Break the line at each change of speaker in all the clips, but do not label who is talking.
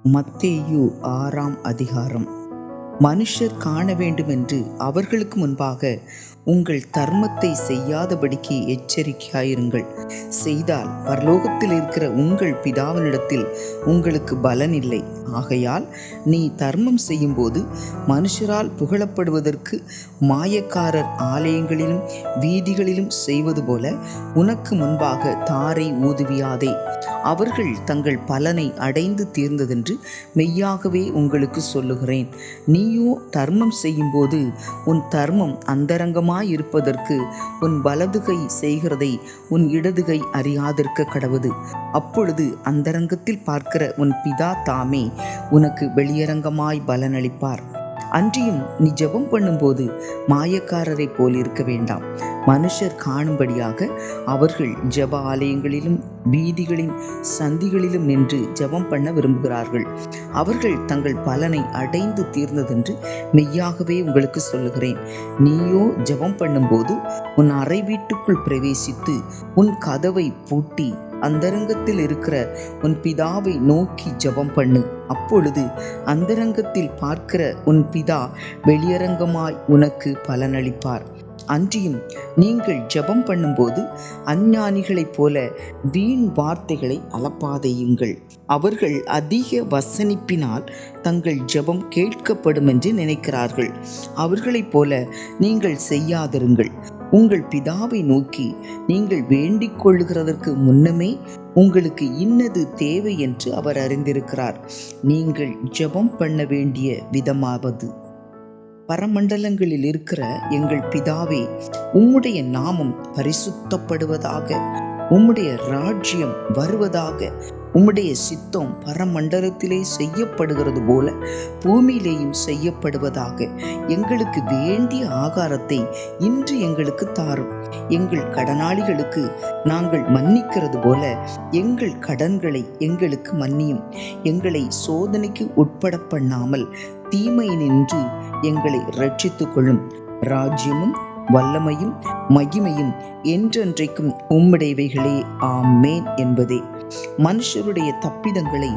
மத்தேயு 6ஆம் அதிகாரம். மனுஷர் காண வேண்டுமென்று அவர்களுக்கு முன்பாக உங்கள் தர்மத்தை செய்யாதபடிக்கு எச்சரிக்கையாயிருங்கள். செய்தால் பரலோகத்தில் இருக்கிற உங்கள் பிதாவினிடத்தில் உங்களுக்கு பலன் இல்லை. ஆகையால் நீ தர்மம் செய்யும்போது மனுஷரால் புகழப்படுவதற்கு மாயக்காரர் ஆலயங்களிலும் வீதிகளிலும் செய்வது போல உனக்கு முன்பாக தாரை ஊதுவியாதே. அவர்கள் தங்கள் பலனை அடைந்து தீர்ந்ததென்று மெய்யாகவே உங்களுக்கு சொல்லுகிறேன். நீயோ தர்மம் செய்யும்போது உன் தர்மம் அந்தரங்கமாயிருப்பதற்கு உன் வலதுகை செய்கிறதை உன் இடதுகை அறியாதிருக்க கடவது. அப்பொழுது அந்தரங்கத்தில் பார்க்கிற உன் பிதா தாமே உனக்கு வெளியரங்கமாய் பலனளிப்பார். அன்றியும் நீ ஜெபம் பண்ணும்போது மாயக்காரரை போல் இருக்க வேண்டாம். மனுஷர் காணும்படியாக அவர்கள் ஜெப ஆலயங்களிலும் வீதிகளின் சந்திகளிலும் நின்று ஜெபம் பண்ண விரும்புகிறார்கள். அவர்கள் தங்கள் பலனை அடைந்து தீர்ந்ததென்று மெய்யாகவே உங்களுக்கு சொல்லுகிறேன். நீயோ ஜெபம் பண்ணும்போது உன் அறை வீட்டுக்குள் பிரவேசித்து உன் கதவை பூட்டி அந்தரங்கத்தில் இருக்கிற உன் பிதாவை நோக்கி ஜெபம் பண்ணு. அப்பொழுது அந்தரங்கத்தில் பார்க்கிற உன் பிதா வெளியரங்கமாய் உனக்கு பலனளிப்பார். அன்றியும் நீங்கள் ஜெபம் பண்ணும்போது அஞ்ஞானிகளைப் போல வீண் வார்த்தைகளை அலப்பாதையுங்கள். அவர்கள் அதிக வசனிப்பினால் தங்கள் ஜெபம் கேட்கப்படும் என்று நினைக்கிறார்கள். அவர்களைப் போல நீங்கள் செய்யாதிருங்கள். உங்கள் பிதாவை நோக்கி நீங்கள் வேண்டிக் கொள்ளுகிறதற்கு முன்னமே உங்களுக்கு இன்னது தேவை என்று அவர் அறிந்திருக்கிறார். நீங்கள் ஜெபம் பண்ண வேண்டிய விதமாவது: பரமண்டலங்களில் இருக்கிற எங்கள் பிதாவே, உம்முடைய நாமம் பரிசுத்தப்படுவதாக, உம்முடைய ராஜ்யம் வருவதாக, உம்முடைய சித்தம் பரமண்டலத்திலே செய்யப்படுகிறது போல பூமியிலேயும் செய்யப்படுவதாக. எங்களுக்கு வேண்டிய ஆகாரத்தை இன்று எங்களுக்கு தாரும். எங்கள் கடனாளிகளுக்கு நாங்கள் மன்னிக்கிறது போல எங்கள் கடன்களை எங்களுக்கு மன்னியும். எங்களை சோதனைக்கு உட்பட பண்ணாமல் தீமையினின்று எங்களை இரட்சித்துக் கொள்ளும். ராஜ்யமும் வல்லமையும் மகிமையும் என்றென்றைக்கும் உம்முடையவைகளே, ஆமேன் என்பதே. மனுஷருடைய தப்பிதங்களை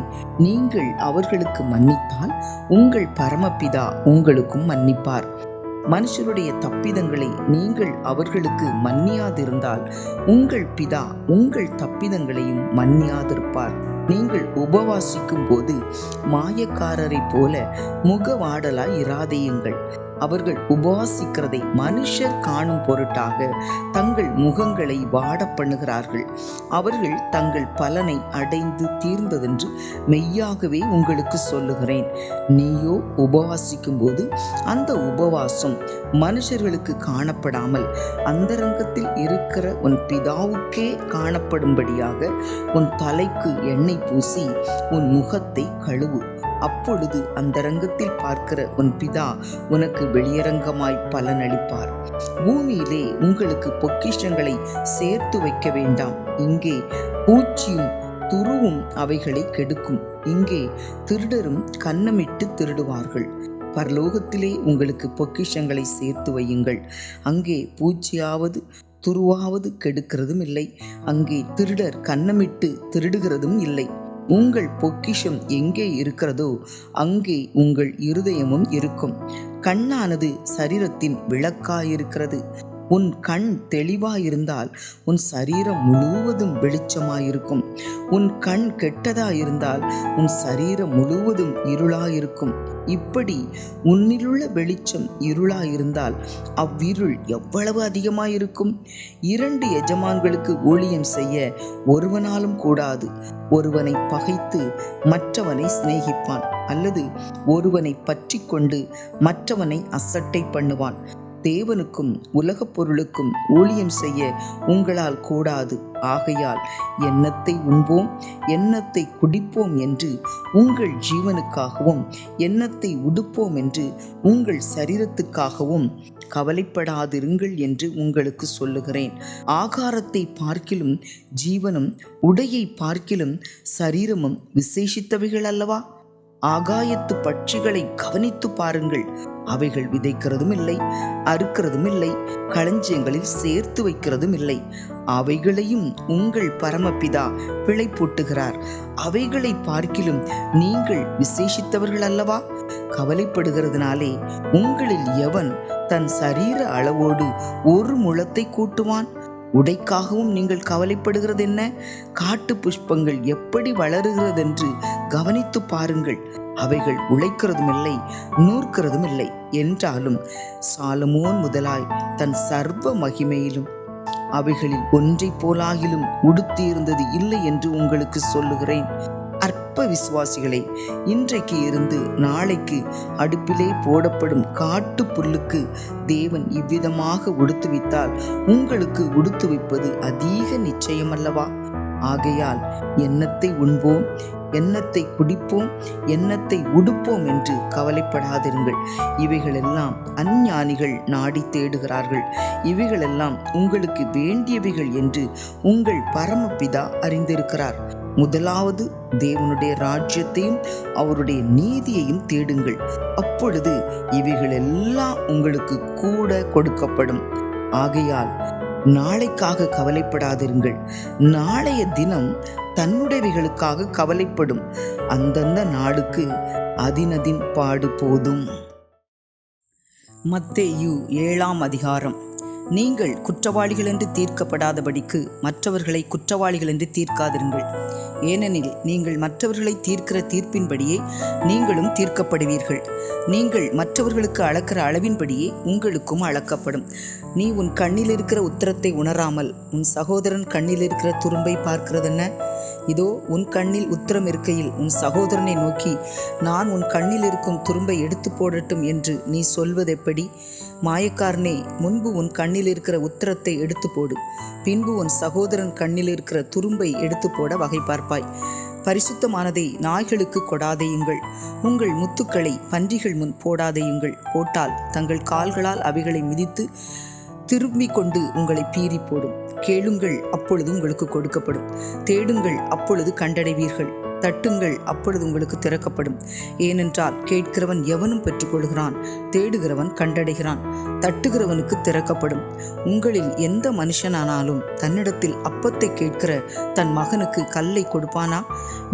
நீங்கள் அவர்களுக்கு மன்னித்தால் உங்கள் பரமபிதா உங்களுக்கும் மன்னிப்பார். மனுஷருடைய தப்பிதங்களை நீங்கள் அவர்களுக்கு மன்னியாதிருந்தால் உங்கள் பிதா உங்கள் தப்பிதங்களையும் மன்னியாதிருப்பார். நீங்கள் உபவாசிக்கும் போது மாயக்காரரை போல முகவாடலாய் இராதேயுங்கள். அவர்கள் உபவாசிக்கிறதை மனுஷர் காணும் பொருட்டாக தங்கள் முகங்களை வாட பண்ணுகிறார்கள். அவர்கள் தங்கள் பலனை அடைந்து தீர்ந்ததென்று மெய்யாகவே உங்களுக்கு சொல்லுகிறேன். நீயோ உபவாசிக்கும் போது அந்த உபவாசம் மனுஷர்களுக்கு காணப்படாமல் அந்தரங்கத்தில் இருக்கிற உன் பிதாவுக்கே காணப்படும்படியாக உன் தலைக்கு எண்ணெய் பூசி உன் முகத்தை கழுவு. அப்பொழுது அந்தரங்கத்தில் பார்க்கிற உன் பிதா உனக்கு வெளியரங்கமாய் பலனளிப்பார். பூமியிலே உங்களுக்கு பொக்கிஷங்களை சேர்த்து வைக்க வேண்டாம். இங்கே பூச்சியும் துருவும் அவைகளை கெடுக்கும். இங்கே திருடரும் கன்னமிட்டு திருடுவார்கள். பரலோகத்திலே உங்களுக்கு பொக்கிஷங்களை சேர்த்து வையுங்கள். அங்கே பூச்சியாவது துருவாவது கெடுக்கிறதும் இல்லை. அங்கே திருடர் கன்னமிட்டு திருடுகிறதும் இல்லை. உங்கள் பொக்கிஷம் எங்கே இருக்கிறதோ அங்கே உங்கள் இருதயமும் இருக்கும். கண்ணானது சரீரத்தின் விளக்காயிருக்கிறது. உன் கண் தெளிவாயிருந்தால் உன் சரீரம் முழுவதும் வெளிச்சமாயிருக்கும். உன் கண் கெட்டதாயிருந்தால் உன் சரீரம் முழுவதும் இருளாயிருக்கும். இப்படி உன்னிலுள்ள வெளிச்சம் இருளாயிருந்தால் அவ்விருள் எவ்வளவு அதிகமாயிருக்கும். 2 எஜமான்களுக்கு ஊழியம் செய்ய ஒருவனாலும் கூடாது. ஒருவனை பகைத்து மற்றவனை சிநேகிப்பான், அல்லது ஒருவனை பற்றி கொண்டு மற்றவனை அசட்டை பண்ணுவான். தேவனுக்கும் உலகப் பொருளுக்கும் ஊழியம் செய்ய உங்களால் கூடாது. ஆகையால் எண்ணத்தை உண்போம் எண்ணத்தை குடிப்போம் என்று உங்கள் ஜீவனுக்காகவும் எண்ணத்தை உடுப்போம் என்று உங்கள் சரீரத்துக்காகவும் கவலைப்படாதிருங்கள் என்று உங்களுக்கு சொல்லுகிறேன். ஆகாரத்தை பார்க்கிலும் ஜீவனும் உடையை பார்க்கிலும் சரீரமும் விசேஷித்தவைகள் அல்லவா? ஆகாயத்து பட்சிகளை கவனித்து பாருங்கள். அவைகள் விதைக்கிறதும் இல்லை, அறுக்கிறதும் இல்லை, களஞ்சியங்களில் சேர்த்து வைக்கிறதும் இல்லை. அவைகளையும் உங்கள் பரமபிதா பிழைப்பூட்டுகிறார். அவைகளை பார்க்கிலும் நீங்கள் விசேஷித்தவர்கள் அல்லவா? கவலைப்படுகிறதுனாலே உங்களில் எவன் தன் சரீர அளவோடு ஒரு முழத்தை கூட்டுவான்? உடைக்காகவும் நீங்கள் கவலைப்படுகிறது என்ன? காட்டு புஷ்பங்கள் எப்படி வளருகிறதென்று கவனித்து பாருங்கள். அவைகள் உழைக்கிறதும் இல்லை, நூற்கிறதும் இல்லை. என்றாலும் சாலமோன் முதலாய் தன் சர்வ மகிமையிலும் அவைகளில் ஒன்றை போலாகிலும் உடுத்தியிருந்தது இல்லை என்று உங்களுக்கு சொல்லுகிறேன். அற்ப விசுவாசிகளை, இன்றைக்கு இருந்து நாளைக்கு அடுப்பிலே போடப்படும் காட்டு புல்லுக்கு தேவன் இவ்விதமாக உடுத்துவித்தால் உங்களுக்கு உடுத்துவிப்பது அதிக நிச்சயமல்லவா? ஆகையால் எண்ணத்தை உண்போம், எண்ணத்தை குடிப்போம், எண்ணத்தை உடுப்போம் என்று கவலைப்படாதிருங்கள். இவைகளெல்லாம் அஞ்ஞானிகள் நாடி தேடுகிறார்கள். இவைகளெல்லாம் உங்களுக்கு வேண்டியவைகள் என்று உங்கள் பரமபிதா அறிந்திருக்கிறார். முதலாவது தேவனுடைய ராஜ்யத்தையும் அவருடைய நீதியையும் தேடுங்கள், அப்பொழுது இவைகளெல்லாம் உங்களுக்கு கூட கொடுக்கப்படும். ஆகையால் நாளைக்காக கவலைப்படாதிருங்கள். நாளைய தினம் தன்னுடையவைகளுக்காக கவலைப்படும். அந்தந்த நாளுக்கு அதினதின் பாடு போதும். மத்தேயு 7ஆம் அதிகாரம். நீங்கள் குற்றவாளிகள் என்று தீர்க்கப்படாதபடிக்கு மற்றவர்களை குற்றவாளிகள் என்று தீர்க்காதிருங்கள். ஏனெனில் நீங்கள் மற்றவர்களை தீர்க்கிற தீர்ப்பின்படியே நீங்களும் தீர்க்கப்படுவீர்கள். நீங்கள் மற்றவர்களுக்கு அளக்கிற அளவின்படியே உங்களுக்கும் அளக்கப்படும். நீ உன் கண்ணில் இருக்கிற உத்திரத்தை உணராமல் உன் சகோதரன் கண்ணில் இருக்கிற துரும்பை பார்க்கிறதென்ன? இதோ உன் கண்ணில் உத்திரம் இருக்கையில் உன் சகோதரனை நோக்கி, நான் உன் கண்ணில் இருக்கும் துரும்பை எடுத்து போடட்டும் என்று நீ சொல்வதெப்படி? மாயக்காரனே, முன்பு உன் கண்ணில் இருக்கிற உத்திரத்தை எடுத்து போடு, பின்பு உன் சகோதரன் கண்ணில் இருக்கிற துரும்பை எடுத்து போட வகை பார்ப்பாய். பரிசுத்தமானதை நாய்களுக்கு கொடாதேயுங்கள், உங்கள் முத்துக்களை பன்றிகள் முன் போடாதேயுங்கள். போட்டால் தங்கள் கால்களால் அவைகளை மிதித்து திரும்பிக் கொண்டு உங்களை பீறி போடும். கேளுங்கள், அப்பொழுது உங்களுக்கு கொடுக்கப்படும். தேடுங்கள், அப்பொழுது கண்டடைவீர்கள். தட்டுங்கள், அப்பொழுது உங்களுக்கு திறக்கப்படும். ஏனென்றால் கேட்கிறவன் எவனும் பெற்றுக்கொள்கிறான், தேடுகிறவன் கண்டடைகிறான், தட்டுகிறவனுக்கு திறக்கப்படும். உங்களில் எந்த மனுஷனானாலும் தன்னிடத்தில் அப்பத்தை கேட்கிற தன் மகனுக்கு கல்லை கொடுப்பானா?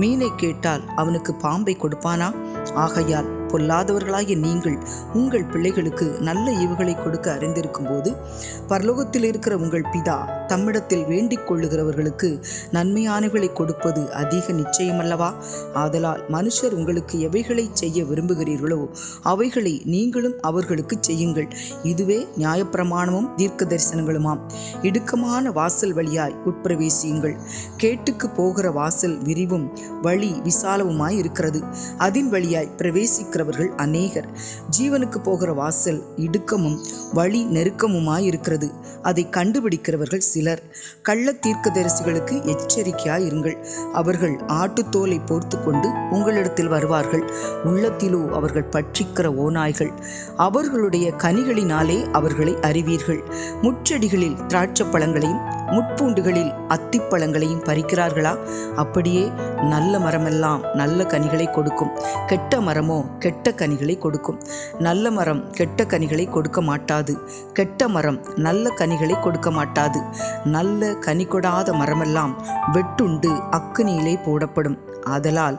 மீனை கேட்டால் அவனுக்கு பாம்பை கொடுப்பானா? ஆகையால் பொல்லாதவர்களாகிய நீங்கள் உங்கள் பிள்ளைகளுக்கு நல்ல ஈவுகளை கொடுக்க அறிந்திருக்கும் போது பரலோகத்தில் இருக்கிற உங்கள் பிதா தம்மிடத்தில் வேண்டிக் கொள்ளுகிறவர்களுக்கு நன்மையானவைகளை கொடுப்பது அதிக நிச்சயமல்லவா? ஆதலால் மனுஷர் உங்களுக்கு எவைகளை செய்ய விரும்புகிறீர்களோ அவைகளை நீங்களும் அவர்களுக்கு செய்யுங்கள். இதுவே நியாயப்பிரமாணமும் தீர்க்க தரிசனங்களுமாம். இடுக்கமான வாசல் வழியாய் உட்பிரவேசியுங்கள். கேட்டுக்கு போகிற வாசல் விரிவும் வழி விசாலவுமாய் இருக்கிறது, அதின் வழியாய் பிரவேசிக்கிறவர்கள் அநேகர். ஜீவனுக்கு போகிற வாசல் இடுக்கமும் வழி நெருக்கமுமாய் இருக்கிறது, அதை கண்டுபிடிக்கிறவர்கள் சிலர். கள்ள தீர்க்கதரிசிகளுக்கு எச்சரிக்கையாய் இருங்கள். அவர்கள் ஆட்டுத்தோலை போர்த்து கொண்டு உங்களிடத்தில் வருவார்கள், உள்ளத்திலோ அவர்கள் பட்சிக்கிற ஓநாய்கள். அவர்களுடைய கனிகளினாலே அவர்களை அறிவீர்கள். முட்செடிகளில் திராட்சை பழங்களையும் முட்பூண்டுகளில் அத்திப்பழங்களையும் பறிக்கிறார்களா? அப்படியே நல்ல மரமெல்லாம் நல்ல கனிகளை கொடுக்கும், கெட்ட மரமோ கெட்ட கனிகளை கொடுக்கும். நல்ல மரம் கெட்ட கனிகளை கொடுக்க மாட்டாது, கெட்ட மரம் நல்ல கனிகளை கொடுக்க மாட்டாது. நல்ல கனி கொடாத மரமெல்லாம் வெட்டுண்டு அக்கினியிலே போடப்படும். ஆதலால்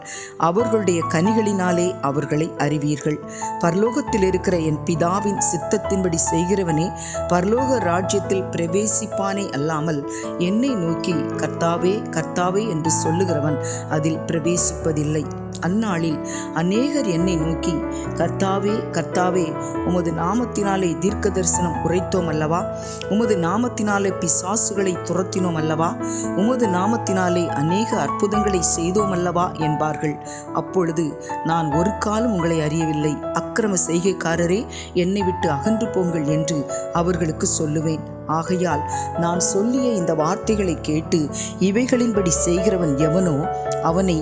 அவர்களுடைய கனிகளினாலே அவர்களை அறிவீர்கள். பரலோகத்தில் இருக்கிற என் பிதாவின் சித்தத்தின்படி செய்கிறவனே பரலோக ராஜ்யத்தில் பிரவேசிப்பானே அல்லாமல் என்னை நோக்கி கர்த்தாவே கர்த்தாவே என்று சொல்லுகிறவன் அதில் பிரவேசிப்பதில்லை. அந்நாளில் அநேகர் என்னை நோக்கி, கர்த்தாவே கர்த்தாவே, உமது நாமத்தினாலே தீர்க்க தரிசனம் உரைத்தோம் அல்லவா? உமது நாமத்தினாலே பிசாசுகளை துரத்தினோம் அல்லவா? உமது நாமத்தினாலே அநேக அற்புதங்களை செய்தோம் அல்லவா என்பார்கள். அப்பொழுது நான் ஒரு காலம் உங்களை அறியவில்லை, அக்கிரம செய்கைக்காரரே, என்னை விட்டு அகன்று போங்கள் என்று அவர்களுக்கு சொல்லுவேன். ஆகையால் நான் சொல்லிய இந்த வார்த்தைகளை கேட்டு இவைகளின்படி செய்கிறவன் எவனோ அவனை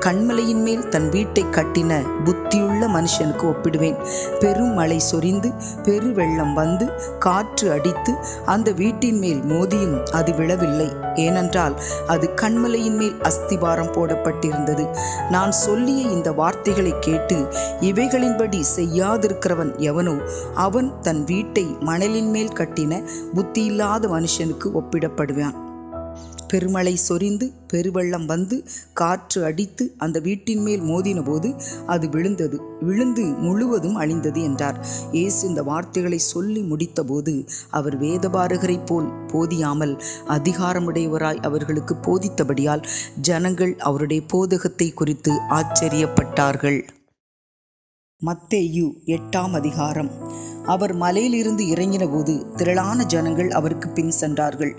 கண்மலையின் மேல் தன் வீட்டை கட்டின புத்தியுள்ள மனுஷனுக்கு ஒப்பிடுவேன். பெரும் மழை சொரிந்து பெரு வெள்ளம் வந்து காற்று அடித்து அந்த வீட்டின் மேல் மோதியும் அது விழவில்லை, ஏனென்றால் அது கன்மலையின் மேல் அஸ்திபாரம் போடப்பட்டிருந்தது. நான் சொல்லிய இந்த வார்த்தைகளை கேட்டு இவைகளின்படி செய்யாதிருக்கிறவன் எவனோ அவன் தன் வீட்டை மணலின் மேல் கட்டின புத்தியில்லாத மனுஷனுக்கு ஒப்பிடப்படுவான். பெருமழை சொரிந்து பெருவெள்ளம் வந்து காற்று அடித்து அந்த வீட்டின் மேல் மோதின போது அது விழுந்து முழுவதும் அழிந்தது என்றார். இயேசு இந்த வார்த்தைகளை சொல்லி முடித்தபோது அவர் வேதபாரகரைப் போல் போதியாமல் அதிகாரமுடையவராய் அவர்களுக்கு போதித்தபடியால் ஜனங்கள் அவருடைய போதகத்தை குறித்து ஆச்சரியப்பட்டார்கள். மத்தேயு 8ஆம் அதிகாரம். அவர் மலையிலிருந்து இறங்கின போது திரளான ஜனங்கள் அவருக்கு பின் சென்றார்கள்.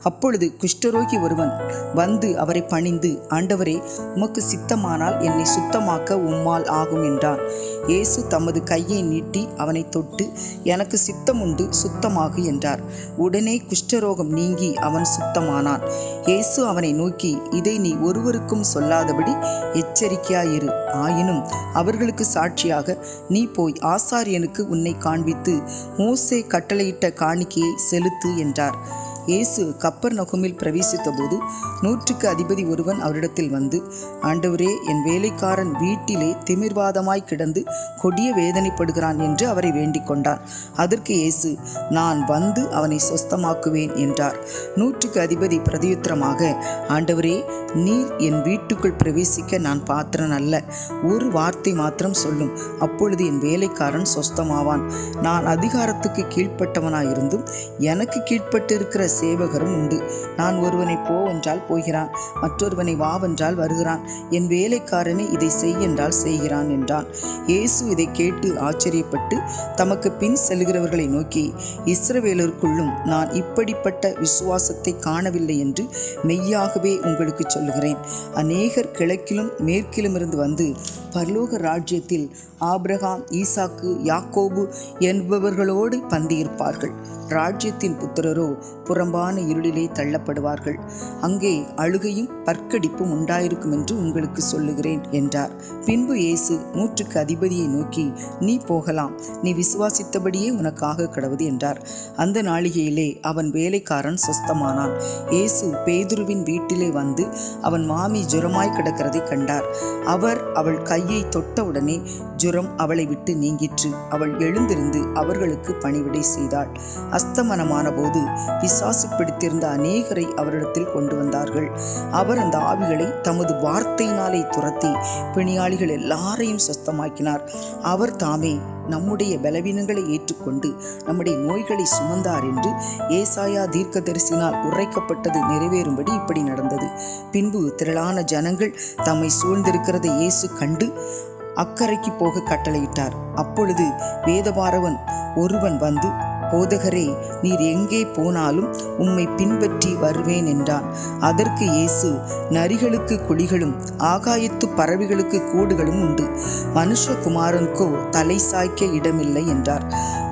அப்பொழுது குஷ்டரோகி ஒருவன் வந்து அவரை பணிந்து, ஆண்டவரே, உமக்கு சித்தமானால் என்னை சுத்தமாக்க உம்மால் ஆகும் என்றான். இயேசு தமது கையை நீட்டி அவனை தொட்டு, எனக்கு சித்தம் உண்டு, சுத்தமாகு என்றார். உடனே குஷ்டரோகம் நீங்கி அவன் சுத்தமானான். இயேசு அவனை நோக்கி, இதை நீ ஒருவருக்கும் சொல்லாதபடி எச்சரிக்கையாயிரு. ஆயினும் அவர்களுக்கு சாட்சியாக நீ போய் ஆசாரியனுக்கு உன்னை காண்பித்து மோசே கட்டளையிட்ட காணிக்கையை செலுத்து என்றார். இயேசு கப்பர்நகூமில் பிரவேசித்த போது 100க்கு அதிபதி ஒருவன் அவரிடத்தில் வந்து, ஆண்டவரே, என் வேலைக்காரன் வீட்டிலே திமிர்வாதமாய் கிடந்து கொடிய வேதனைப்படுகிறான் என்று அவரை வேண்டிக் கொண்டான். அதற்கு இயேசு, நான் வந்து அவனை சொஸ்தமாக்குவேன் என்றார். 100க்கு அதிபதி பிரதியுத்தரமாக, ஆண்டவரே, நீர் என் வீட்டுக்குள் பிரவேசிக்க நான் பாத்திரன் அல்ல. ஒரு வார்த்தை மாத்திரம் சொல்லும், அப்பொழுது என் வேலைக்காரன் சொஸ்தமாவான். நான் அதிகாரத்துக்கு கீழ்ப்பட்டவனாயிருந்தும் எனக்கு கீழ்ப்பட்டிருக்கிற சேவகரும் உண்டு. நான் ஒருவனை போவென்றால் போகிறான், மற்றொருவனை வாவென்றால் வருகிறான், என் வேலைக்காரனை இதை செய் என்றால் செய்கிறான் என்றான். இயேசு இதை கேட்டு ஆச்சரியப்பட்டு தமக்கு பின் செல்கிறவர்களை நோக்கி, இஸ்ரவேலருக்குள்ளும் நான் இப்படிப்பட்ட விசுவாசத்தை காணவில்லை என்று மெய்யாகவே உங்களுக்கு சொல்லுகிறேன். அநேகர் கிழக்கிலும் மேற்கிலும் இருந்து வந்து பரலோக ராஜ்யத்தில் ஆபிரகாம், ஈசாக்கு, யாக்கோபு என்பவர்களோடு பந்தியிருப்பார்கள். ராஜ்யத்தின் புத்திரரோ புறம்பான இருளிலே தள்ளப்படுவார்கள். அங்கே அழுகையும் பற்கடிப்பும் உண்டாயிருக்கும் என்று உங்களுக்கு சொல்லுகிறேன் என்றார். பின்பு இயேசு 100க்கு அதிபதியை நோக்கி, நீ போகலாம், நீ விசுவாசித்தபடியே உனக்காக கடவுது என்றார். அந்த நாளிகையிலே அவன் வேலைக்காரன் சொஸ்தமானான். இயேசு பேதுருவின் வீட்டிலே வந்து அவன் மாமி ஜுரமாய் கிடக்கிறதை கண்டார். அவர் அவள் கையை தொட்டவுடனே ஜுரம் அவளை விட்டு நீங்கிற்று. அவள் எழுந்திருந்து அவர்களுக்கு பணிவிடை செய்தாள். அஸ்தமனமான போது பிசாசு பிடித்திருந்த அநேகரை அவரிடத்தில் கொண்டு வந்தார்கள். அவர் அந்த ஆவிகளை தமது வார்த்தையினாலே துரத்தி பிணியாளிகள் எல்லாரையும் சொஸ்தமாக்கினார். அவர் தாமே நம்முடைய பலவீனங்களை ஏற்றுக்கொண்டு நம்முடைய நோய்களை சுமந்தார் என்று ஏசாயா தீர்க்கதரிசினால் உரைக்கப்பட்டது நிறைவேறும்படி இப்படி நடந்தது. பின்பு திரளான ஜனங்கள் தம்மை சூழ்ந்திருக்கிறதை இயேசு கண்டு அக்கரைக்கு போக கட்டளையிட்டார். அப்பொழுது வேதபாரகன் ஒருவன் வந்து, போதகரே, நீர் எங்கே போனாலும் உம்மை பின்பற்றி வருவேன் என்றான். அதற்கு இயேசு, நரிகளுக்கு குழிகளும் ஆகாயத்து பறவைகளுக்கு கூடுகளும் உண்டு, மனுஷகுமாரனுக்கோ தலை சாய்க்க இடமில்லை என்றார்.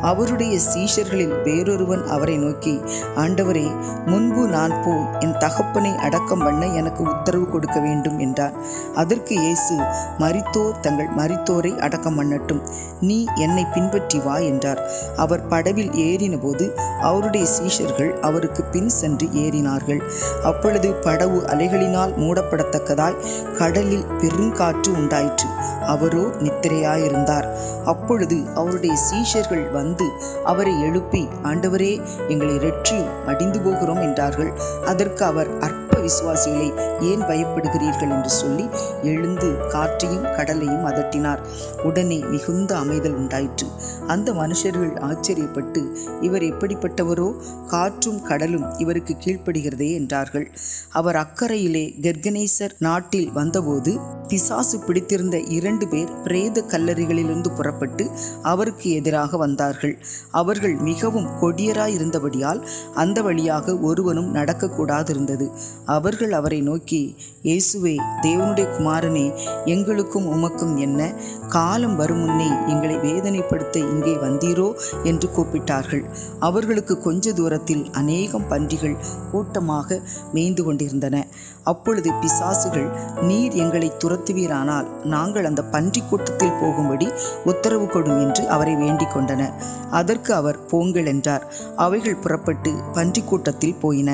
அவருடைய சீஷர்களில் வேறொருவன் அவரை நோக்கி, ஆண்டவரே, முன்பு நான் போய் என் தகப்பனை அடக்கம் பண்ண எனக்கு உத்தரவு கொடுக்க வேண்டும் என்றார். அதற்கு இயேசு, மரித்தோர் தங்கள் மரித்தோரை அடக்கம் பண்ணட்டும், நீ என்னை பின்பற்றி வா என்றார். அவர் படவில் ஏறின போது அவருடைய சீஷர்கள் அவருக்கு பின் சென்று ஏறினார்கள். அப்பொழுது படவு அலைகளினால் மூடப்படத்தக்கதாய் கடலில் பெருங்காற்று உண்டாயிற்று. அவரோ நித்திரையாயிருந்தார். அப்பொழுது அவருடைய சீஷர்கள் வந்து அவரை எழுப்பி, ஆண்டவரே, எங்களை இரட்சியும், மடிந்து போகிறோம் என்றார்கள். அதற்கு அவர், அற்ப விசுவாசிகளை, ஏன் பயப்படுகிறீர்கள் என்று சொல்லி எழுந்து காற்றையும் கடலையும் அதட்டினார். உடனே மிகுந்த அமைதல் உண்டாயிற்று. அந்த மனுஷர்கள் ஆச்சரியப்பட்டு, இவர் எப்படிப்பட்டவரோ, காற்றும் கடலும் இவருக்கு கீழ்ப்படுகிறதே என்றார்கள். அவர் அக்கறையிலே கெர்கனேசர் நாட்டில் வந்தபோது பிசாசு பிடித்திருந்த 2 பேர் பிரேத கல்லறைகளிலிருந்து புறப்பட்டு அவருக்கு எதிராக வந்தார்கள். அவர்கள் மிகவும் கொடியராயிருந்தபடியால் அந்த வழியாக ஒருவனும் நடக்கக்கூடாதிருந்தது. அவர்கள் அவரை நோக்கி, இயேசுவே, தேவனுடைய குமாரனே, எங்களுக்கும் உமக்கும் என்ன? காலம் வரும் முன்னே எங்களை வேதனைப்படுத்த இங்கே வந்தீரோ என்று கூப்பிட்டார்கள். அவர்களுக்கு கொஞ்ச தூரத்தில் அநேகம் பன்றிகள் கூட்டமாக மேய்ந்து கொண்டிருந்தன. அப்பொழுது பிசாசுகள், நீர் எங்களை துரத்துவீரானால் நாங்கள் அந்த பன்றி கூட்டத்தில் போகும்படி உத்தரவு கொடும் என்று அவரை வேண்டிக் கொண்டன. அதற்கு அவர், போங்கள் என்றார். அவைகள் புறப்பட்டு பன்றி கூட்டத்தில் போயின.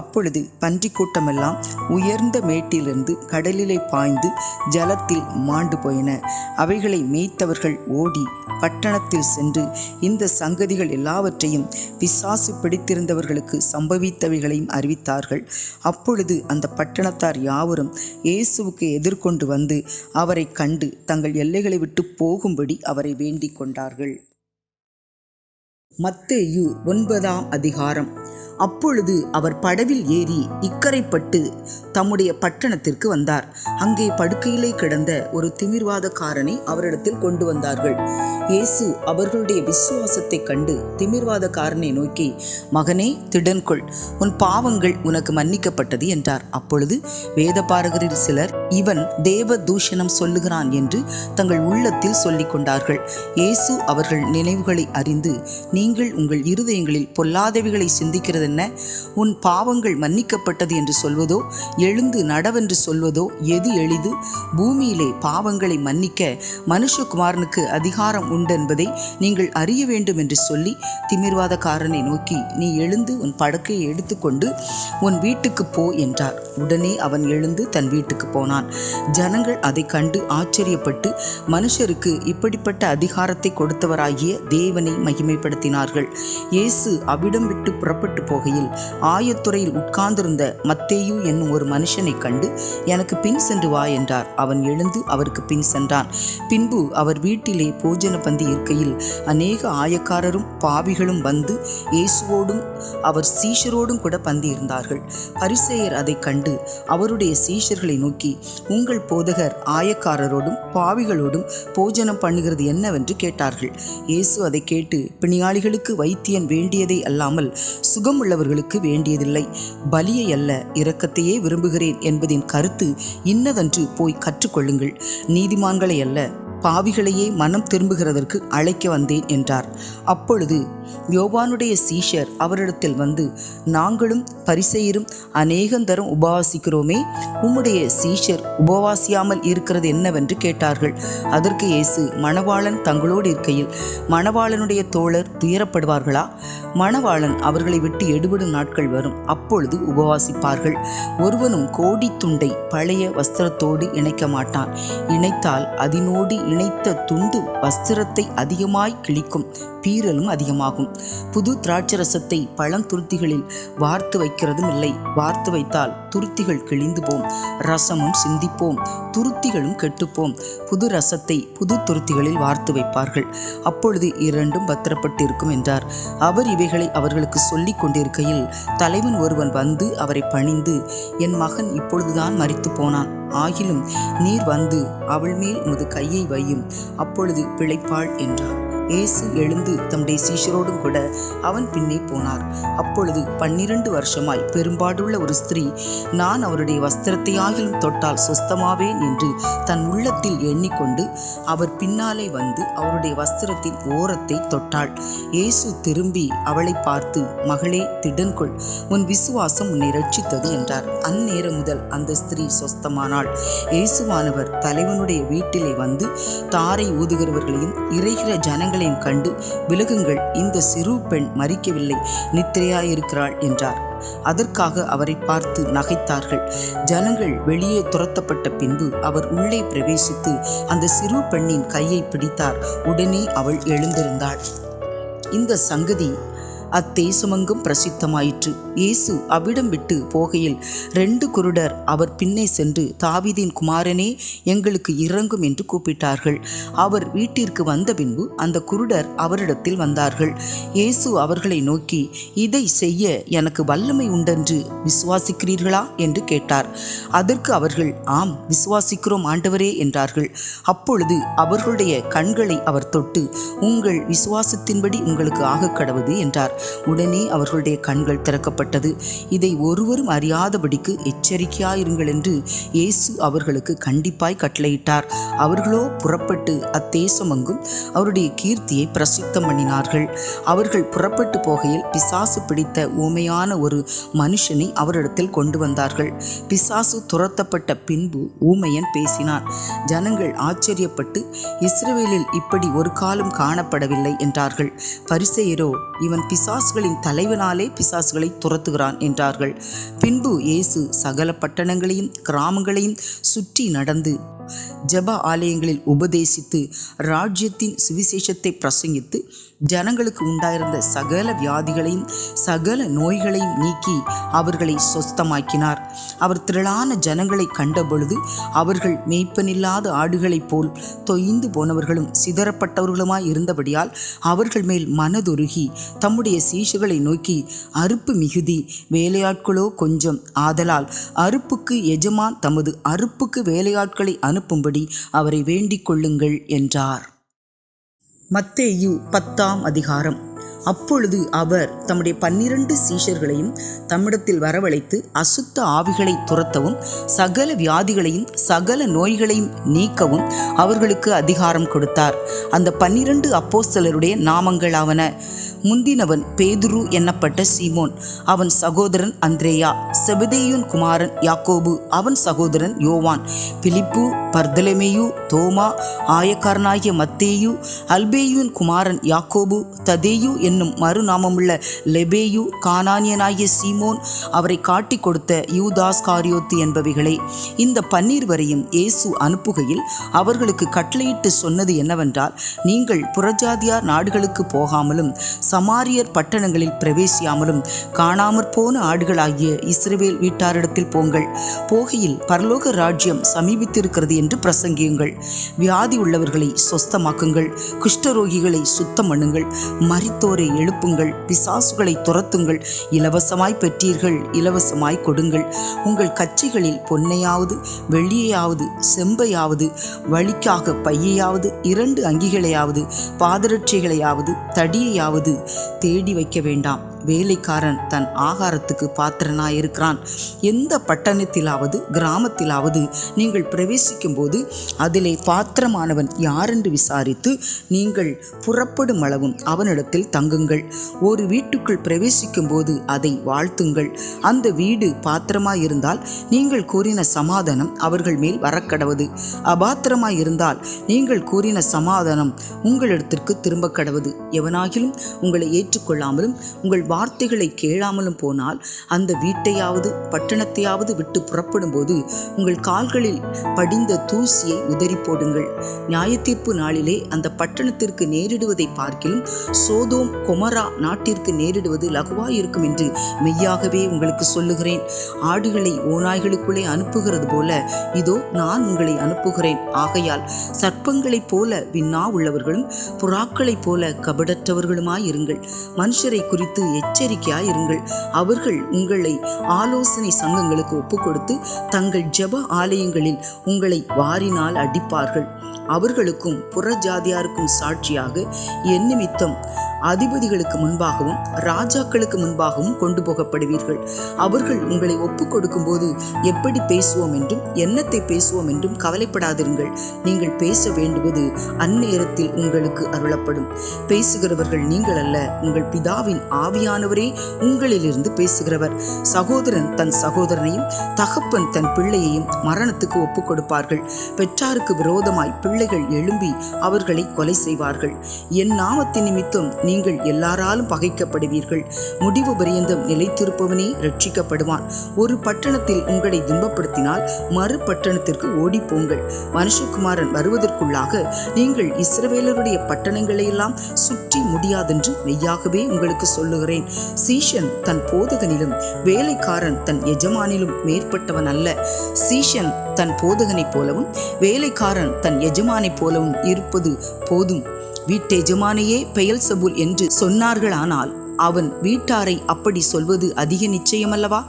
அப்பொழுது பன்றி கூட்டமெல்லாம் உயர்ந்த மேட்டிலிருந்து கடலிலே பாய்ந்து ஜலத்தில் மாண்டு போயின. அவைகளை மேய்த்தவர்கள் ஓடி பட்டணத்தில் சென்று இந்த சங்கதிகள் எல்லாவற்றையும் பிசாசு பிடித்திருந்தவர்களுக்கு சம்பவித்தவைகளையும் அறிவித்தார்கள். அப்பொழுது அந்த பட்டணத்தார் யாவரும் இயேசுவுக்கு எதிர்கொண்டு வந்து அவரை கண்டு தங்கள் எல்லைகளை விட்டு போகும்படி அவரை வேண்டிக் கொண்டார்கள். மத்தேயு 9ஆம் அதிகாரம். அப்பொழுது அவர் படவில் ஏறி இக்கரைப்பட்டு தம்முடைய பட்டணத்திற்கு வந்தார். அங்கே படுக்கையிலே கிடந்த ஒரு திமிர்வாதக்காரனை அவரிடத்தில் கொண்டு வந்தார்கள். இயேசு அவர்களுடைய விசுவாசத்தை கண்டு திமிர்வாதக்காரனை நோக்கி, மகனே, திடன்கொள், உன் பாவங்கள் உனக்கு மன்னிக்கப்பட்டது என்றார். அப்பொழுது வேதபாரகரில் சிலர், இவன் தேவ தூஷணம் சொல்லுகிறான் என்று தங்கள் உள்ளத்தில் சொல்லிக் கொண்டார்கள். இயேசு அவர்கள் நினைவுகளை அறிந்து, நீங்கள் உங்கள் இருதயங்களில் பொல்லாதவைகளை சிந்திக்கிறது என்ன? உன் பாவங்கள் மன்னிக்கப்பட்டது என்று சொல்வதோ, எழுந்து நடவென்று சொல்வதோ எது எளிது? பூமியிலே பாவங்களை மன்னிக்க மனுஷகுமாரனுக்கு அதிகாரம் உண்டென்பதை நீங்கள் அறிய வேண்டும் என்று சொல்லி திமிர்வாதக்காரனை நோக்கி, நீ எழுந்து உன் படுக்கையை எடுத்துக்கொண்டு உன் வீட்டுக்கு போ என்றார். உடனே அவன் எழுந்து தன் வீட்டுக்கு போனான். ஜனங்கள் அதை கண்டு ஆச்சரியப்பட்டு மனுஷருக்கு இப்படிப்பட்ட அதிகாரத்தை கொடுத்தவராகிய தேவனை மகிமைப்படுத்தினார்கள். இயேசு அவ்விடம் விட்டு புறப்பட்டு போகையில் ஆயத்துறையில் உட்கார்ந்திருந்த மத்தேயு என்னும் ஒரு மனுஷனை கண்டு, எனக்கு பின் சென்று வா என்றார். அவன் எழுந்து அவருக்கு பின் சென்றான். பின்பு அவர் வீட்டிலே போஜன பந்தி இருக்கையில் அநேக ஆயக்காரரும் பாவிகளும் வந்து இயேசுவோடும் அவர் சீஷரோடும் கூட பந்தி இருந்தார்கள். பரிசேயர் அதை கண்டு அவருடைய சீஷர்களை நோக்கி, உங்கள் போதகர் ஆயக்காரரோடும் பாவிகளோடும் போஜனம் பண்ணுகிறது என்னவென்று கேட்டார்கள். இயேசு அதை கேட்டு, பிணியாளிகளுக்கு வைத்தியன் வேண்டியதை அல்லாமல் சுகமுள்ளவர்களுக்கு வேண்டியதில்லை, பலியை அல்ல இரக்கத்தையே விரும்புகிறேன் என்பதின் கருத்து இன்னதென்று போய் கற்றுக்கொள்ளுங்கள். நீதிமான்களை அல்ல பாவிகளையே மனம் திரும்புகிறதற்கு அழைக்க வந்தேன் என்றார். அப்பொழுது யோவானுடைய சீஷர் அவரிடத்தில் வந்து, நாங்களும் பரிசேயரும் அநேகந்தரம் உபவாசிக்கிறோமே, உம்முடைய சீஷர் உபவாசியாமல் இருக்கிறது என்னவென்று கேட்டார்கள். அதற்கு இயேசு, மணவாளன் தங்களோடு இருக்கையில் மணவாளனுடைய தோழர் துயரப்படுவார்களா? மணவாளன் அவர்களை விட்டு எடுபடும் நாட்கள் வரும், அப்பொழுது உபவாசிப்பார்கள். ஒருவனும் கோடி துண்டை பழைய வஸ்திரத்தோடு இணைக்க மாட்டான். இணைத்தால் அதனோடு இணைத்த துண்டு வஸ்திரத்தை அதிகமாய் கிழிக்கும், பீறலும் அதிகமாகும். புது திராட்சரசத்தை பழந்துருத்திகளில் வார்த்து வைக்கிறதும் இல்லை. வார்த்து வைத்தால் துருத்திகள் கிழிந்து போம், ரசமும் சிந்திப்போம், துருத்திகளும் கெட்டுப்போம். புது ரசத்தை புது துருத்திகளில் வார்த்து வைப்பார்கள், அப்பொழுது இரண்டும் பத்திரப்பட்டிருக்கும் என்றார். அவர் இவைகளை அவர்களுக்கு சொல்லிக் கொண்டிருக்கையில் தலைவன் ஒருவன் வந்து அவரை பணிந்து, என் மகன் இப்பொழுதுதான் மரித்து போனான். ஆகிலும் நீர் வந்து அவள் மேல் உமது கையை வையும், அப்பொழுது பிழைப்பாள் என்றார். இயேசு எழுந்து தம்முடைய சீஷரோடும் கூட அவன் பின்னே போனார். அப்பொழுது 12 வருஷமாய் பெரும்பாடுள்ள ஒரு ஸ்திரீ, நான் அவருடைய வஸ்திரத்தை ஆகிலும் தொட்டால் சுஸ்தமாவேன் என்று தன் உள்ளத்தில் எண்ணிக்கொண்டு அவர் பின்னாலே வந்து அவருடைய வஸ்திரத்தின் ஓரத்தை தொட்டாள். இயேசு திரும்பி அவளை பார்த்து, மகளே, திடன்கொள், உன் விசுவாசம் உன்னை ரட்சித்தது என்றார். அந்நேரம் முதல் அந்த ஸ்திரீ சொஸ்தமானாள். இயேசுவானவர் தலைவனுடைய வீட்டிலே வந்து தாரை ஊதுகிறவர்களையும் இறைகிற ஜனங்களையும் கண்டு, விலகுங்கள், இந்த சிறு பெண் மரிக்கவில்லை, நித்திரையாயிருக்கிறாள் என்றார். அதற்காக அவரை பார்த்து நகைத்தார்கள். ஜனங்கள் வெளியே துரத்தப்பட்ட பின்பு அவர் உள்ளே பிரவேசித்து அந்த சிறு பெண்ணின் கையை பிடித்தார். உடனே அவள் எழுந்திருந்தாள். இந்த சங்கதி அத்தேசமெங்கும் பிரசித்தமாயிற்று. இயேசு அவ்விடம் விட்டு போகையில் 2 குருடர் அவர் பின்னே சென்று, தாவீதின் குமாரனே, எங்களுக்கு இறங்கும் என்று கூப்பிட்டார்கள். அவர் வீட்டிற்கு வந்த பின்பு அந்த குருடர் அவரிடத்தில் வந்தார்கள். இயேசு அவர்களை நோக்கி, இதை செய்ய எனக்கு வல்லமை உண்டென்று விசுவாசிக்கிறீர்களா என்று கேட்டார். அதற்கு அவர்கள், ஆம், விசுவாசிக்கிறோம் ஆண்டவரே என்றார்கள். அப்பொழுது அவர்களுடைய கண்களை அவர் தொட்டு, உங்கள் விசுவாசத்தின்படி உங்களுக்கு ஆகக் கடவுது என்றார். உடனே அவர்களுடைய கண்கள் திறக்கப்பட்டது. இதை ஒருவரும் அறியாதபடிக்கு எச்சரிக்கையாயிருங்கள் என்று இயேசு அவர்களுக்கு கண்டிப்பாய் கட்டளையிட்டார். அவர்களோ புறப்பட்டு அத்தேசமெங்கும் அவருடைய கீர்த்தியை பிரசித்தம் பண்ணினார்கள். அவர்கள் புறப்பட்டு போகையில் பிசாசு பிடித்த ஊமையான ஒரு மனுஷனை அவரிடத்தில் கொண்டு வந்தார்கள். பிசாசு துரத்தப்பட்ட பின்பு ஊமையன் பேசினான். ஜனங்கள் ஆச்சரியப்பட்டு, இஸ்ரவேலில் இப்படி ஒரு காலம் காணப்படவில்லை என்றார்கள். பரிசேயரோ, இவன் பிசாசுகளின் தலைவனாலே பிசாசுகளை துரத்துகிறான் என்றார்கள். பின்பு இயேசு சகல பட்டணங்களையும் கிராமங்களையும் சுற்றி நடந்து ஜெப ஆலயங்களில் உபதேசித்து ராஜ்யத்தின் சுவிசேஷத்தை பிரசங்கித்து ஜனங்களுக்கு உண்டாயிருந்த சகல வியாதிகளையும் சகல நோய்களையும் நீக்கி அவர்களை சொஸ்தமாக்கினார். அவர் திரளான ஜனங்களை கண்டபொழுது அவர்கள் மேய்ப்பனில்லாத ஆடுகளைப் போல் தொய்ந்து போனவர்களும் சிதறப்பட்டவர்களுமாய் இருந்தபடியால் அவர்கள் மேல் மனதுருகி தம்முடைய சீஷர்களை நோக்கி, அறுப்பு மிகுதி, வேலையாட்களோ கொஞ்சம். ஆதலால் அறுப்புக்கு எஜமான் தமது அறுப்புக்கு வேலையாட்களை அனுப்பும்படி அவரை வேண்டிக் கொள்ளுங்கள் என்றார். மத்தேயு 10ஆம் அதிகாரம். அப்பொழுது அவர் தம்முடைய 12 சீஷர்களையும் தம்மிடத்தில் வரவழைத்து அசுத்த ஆவிகளை துரத்தவும் சகல வியாதிகளையும் சகல நோய்களையும் நீக்கவும் அவர்களுக்கு அதிகாரம் கொடுத்தார். அந்த 12 அப்போஸ்தலருடைய நாமங்களாவன: முந்தினவன் பேதுரு என்னப்பட்ட சீமோன், அவன் சகோதரன் அந்திரேயா; செபதேயுன் குமாரன் யாக்கோபு, அவன் சகோதரன் யோவான்; பிலிப்பு, பர்தலமேயு, தோமா, ஆயக்காரனாகிய மத்தேயு, அல்பேயுன் குமாரன் யாக்கோபு, ததேயு என்னும் மறுநாமமுள்ள லெபேயு, கானானியனாகிய சீமோன், அவரை காட்டி கொடுத்த யூதாஸ்காரியோத்து என்பவைகளே. இந்த 12 வரையும் இயேசு அனுப்புகையில் அவர்களுக்கு கட்டளையிட்டு சொன்னது என்னவென்றால், நீங்கள் புறஜாதியார் நாடுகளுக்கு போகாமலும் சமாரியர் பட்டணங்களில் பிரவேசியாமலும் காணாமற் போன ஆடுகளாகிய இஸ்ரவேல் வீட்டாரிடத்தில் போங்கள். போகையில் பரலோக ராஜ்யம் சமீபித்திருக்கிறது என்று பிரசங்கியுங்கள். வியாதி உள்ளவர்களை சொஸ்தமாக்குங்கள், குஷ்டரோகிகளை சுத்தம் பண்ணுங்கள், மரித்தோரை எழுப்புங்கள், பிசாசுகளை துரத்துங்கள். இலவசமாய் பெற்றீர்கள், இலவசமாய் கொடுங்கள். உங்கள் கச்சைகளில் பொன்னையாவது வெள்ளியையாவது செம்பையாவது வழிக்காக பையையாவது 2 அங்கிகளையாவது பாதரட்சைகளையாவது தடியையாவது தேடி வைக்க வேண்டாம். வேலைக்காரன் தன் ஆகாரத்துக்கு பாத்திரனாயிருக்கிறான். எந்த பட்டணத்திலாவது கிராமத்திலாவது நீங்கள் பிரவேசிக்கும் போது அதிலே பாத்திரமானவன் யாரென்று விசாரித்து நீங்கள் புறப்படும் அளவும் அவனிடத்தில் தங்குங்கள். ஒரு வீட்டுக்குள் பிரவேசிக்கும் போது அதை வாழ்த்துங்கள். அந்த வீடு பாத்திரமாயிருந்தால் நீங்கள் கூறின சமாதானம் அவர்கள் மேல் வரக்கடவது. அபாத்திரமாயிருந்தால் நீங்கள் கூறின சமாதானம் உங்களிடத்திற்கு திரும்ப கடவது. எவனாகிலும் உங்களை ஏற்றுக்கொள்ளாமலும் உங்கள் வார்த்தைகளை கேளாமலும் போனால் அந்த வீட்டையாவது பட்டணத்தையாவது விட்டு புறப்படும் போது உங்கள் கால்களில் படிந்த தூசியை உதறி போடுங்கள். நியாயத்தீர்ப்பு நாளிலே அந்த பட்டணத்திற்கு நேரிடுவதை பார்க்கிலும் சோதோம் கொமரா நாட்டிற்கு நேரிடுவது லகுவாயிருக்கும் என்று மெய்யாகவே உங்களுக்கு சொல்லுகிறேன். ஆடுகளை ஓநாய்களுக்குள்ளே அனுப்புகிறது போல இதோ நான் உங்களை அனுப்புகிறேன். ஆகையால் சர்ப்பங்களைப் போல விண்ணா உள்ளவர்களும் புறாக்களைப் போல கபடற்றவர்களுமாயிருங்கள். மனுஷரை குறித்து எச்சரிக்கையாயிருங்கள். அவர்கள் உங்களை ஆலோசனை சங்கங்களுக்கு ஒப்புக்கொடுத்து தங்கள் ஜெப ஆலயங்களில் உங்களை வாரினால் அடிப்பார்கள். அவர்களுக்கும் புறஜாதியாருக்கும் சாட்சியாக என் நிமித்தம் அதிபதிகளுக்கு முன்பாகவும் ராஜாக்களுக்கு முன்பாகவும் கொண்டு போகப்படுவீர்கள். அவர்கள் உங்களை ஒப்புக் கொடுக்கும் போது எப்படி பேசுவோம் என்றும் என்னத்தை பேசுவோம் என்றும் கவலைப்படாதிருங்கள். நீங்கள் பேச வேண்டுவது அந்நேரத்தில் உங்களுக்கு அருளப்படும். பேசுகிறவர்கள் நீங்கள் அல்ல, உங்கள் பிதாவின் ஆவியானவரே உங்களிலிருந்து பேசுகிறவர். சகோதரன் தன் சகோதரனையும் தகப்பன் தன் பிள்ளையையும் மரணத்துக்கு ஒப்புக் கொடுப்பார்கள். பெற்றாருக்கு விரோதமாய் பிள்ளைகள் எழும்பி அவர்களை கொலை செய்வார்கள். என் நாமத்தின் நிமித்தம் நீங்கள் எல்லாராலும் பகைக்கப்படுவீர்கள். முடிவு பரியந்தம் நிலைத்திருப்பவனே ரட்சிக்கப்படுவான். ஒரு பட்டணத்தில் உங்களை துன்பப்படுத்தினால் மறு பட்டணத்திற்கு ஓடிப்போங்கள். மனுஷகுமாரன் வருவதற்குள்ளாக நீங்கள் இஸ்ரவேலருடைய பட்டணங்களையெல்லாம் சுற்றி முடியாதென்று மெய்யாகவே உங்களுக்கு சொல்லுகிறேன். சீஷன் தன் போதகனிலும் வேலைக்காரன் தன் எஜமானிலும் மேற்பட்டவன் அல்ல. சீஷன் தன் போதகனைப் போலவும் வேலைக்காரன் தன் எஜமானைப் போலவும் இருப்பது போதும். வீட்டெஜமானையே பெயல்செபூல் என்று சொன்னார்களானால் அவன் வீட்டாரை அப்படி சொல்வது அதிக நிச்சயமல்லவா?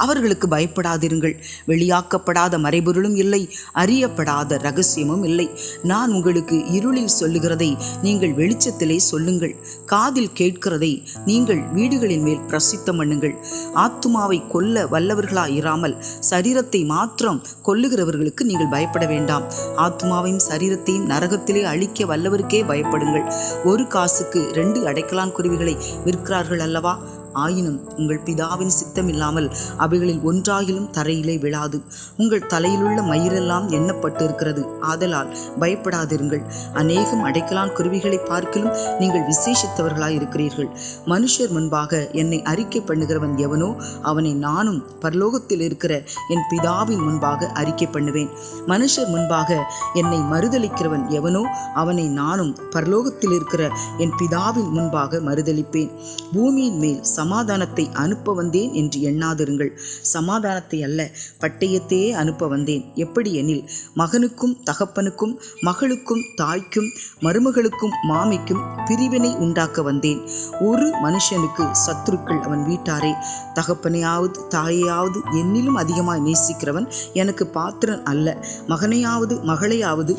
அவர்களுக்கு பயப்படாதிருங்கள். வெளியாக்கப்படாத மறைபொருளும் இல்லை, அறியப்படாத இரகசியமும் இல்லை. நான் உங்களுக்கு இருளில் சொல்லுகிறதை நீங்கள் வெளிச்சத்திலே சொல்லுங்கள், காதில் கேட்கிறதை நீங்கள் வீடுகளின் மேல் பிரசித்தம் பண்ணுங்கள். ஆத்துமாவை கொல்ல வல்லவர்களாயிராமல் சரீரத்தை மாத்திரம் கொல்லுகிறவர்களுக்கு நீங்கள் பயப்பட வேண்டாம். ஆத்துமாவையும் சரீரத்தையும் நரகத்திலே அழிக்க வல்லவருக்கே பயப்படுங்கள். ஒரு காசுக்கு 2 அடைக்கலான் குருவிகளை விற்கிறார்கள் அல்லவா? ஆயினும் உங்கள் பிதாவின் சித்தம் இல்லாமல் அவைகளில் ஒன்றாகிலும் தரையிலே விழாது. உங்கள் தலையிலுள்ள மயிரெல்லாம் எண்ணப்பட்டு இருக்கிறது. ஆதலால் பயப்படாதிருங்கள். அநேகம் அடைக்கலான் குருவிகளை பார்க்கிலும் நீங்கள் விசேஷித்தவர்களாய் இருக்கிறீர்கள். மனுஷர் முன்பாக என்னை அறிக்கை பண்ணுகிறவன் எவனோ அவனை நானும் பரலோகத்தில் இருக்கிற என் பிதாவின் முன்பாக அறிக்கை பண்ணுவேன். மனுஷர் முன்பாக என்னை மறுதலிக்கிறவன் எவனோ அவனை நானும் பரலோகத்தில் இருக்கிற என் பிதாவின் முன்பாக மறுதலிப்பேன். பூமியின் மேல் சமாதானத்தை அனுப்ப வந்தேன் என்று எண்ணாதிருங்கள். சமாதானத்தை அல்ல, பட்டயத்தையே அனுப்ப வந்தேன். எப்படி எனில், மகனுக்கும் தகப்பனுக்கும் மகளுக்கும் தாய்க்கும் மருமகளுக்கும் மாமிக்கும் பிரிவினை உண்டாக்க வந்தேன். ஒரு மனுஷனுக்கு சத்துருக்கள் அவன் வீட்டாரே. தகப்பனையாவது தாயையாவது என்னிலும் அதிகமாய் நேசிக்கிறவன் எனக்கு பாத்திரன் அல்ல. மகனையாவது மகளையாவது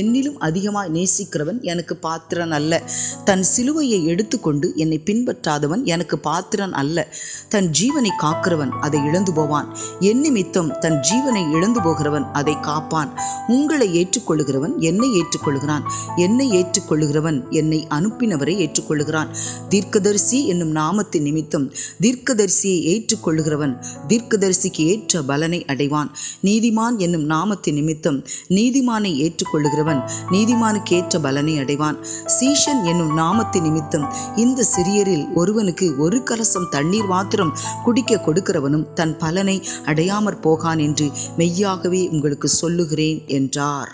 என்னிலும் அதிகமாய் நேசிக்கிறவன் எனக்கு பாத்திரன் அல்ல. தன் சிலுவையை எடுத்துக்கொண்டு என்னை பின்பற்றாதவன் எனக்கு பாத்திரன் அல்ல. தன் ஜீவனை காக்கிறவன் அதை இழந்து போவான். என் நிமித்தம் தன் ஜீவனை இழந்து போகிறவன் அதை காப்பான். உங்களை ஏற்றுக்கொள்ளுகிறவன் என்னை ஏற்றுக்கொள்கிறான், என்னை ஏற்றுக்கொள்ளுகிறவன் என்னை அனுப்பினவரை ஏற்றுக்கொள்ளுகிறான். தீர்க்கதரிசி என்னும் நாமத்தின் நிமித்தம் தீர்க்கதரிசியை ஏற்றுக்கொள்ளுகிறவன் தீர்க்கதரிசிக்கு ஏற்ற பலனை அடைவான். நீதிமான் என்னும் நாமத்தின் நிமித்தம் நீதிமானை ஏற்றுக்கொள்ளுகிறவன் நீதிமானுக்கு ஏற்ற பலனை அடைவான். சீஷன் என்னும் நாமத்தின் நிமித்தம் இந்த சிறியரில் ஒருவனுக்கு ஒரு கலசம் தண்ணீர் மாத்திரம் குடிக்க கொடுக்கிறவனும் தன் பலனை அடையாமற் போகான் என்று மெய்யாகவே உங்களுக்கு சொல்லுகிறேன் என்றார்.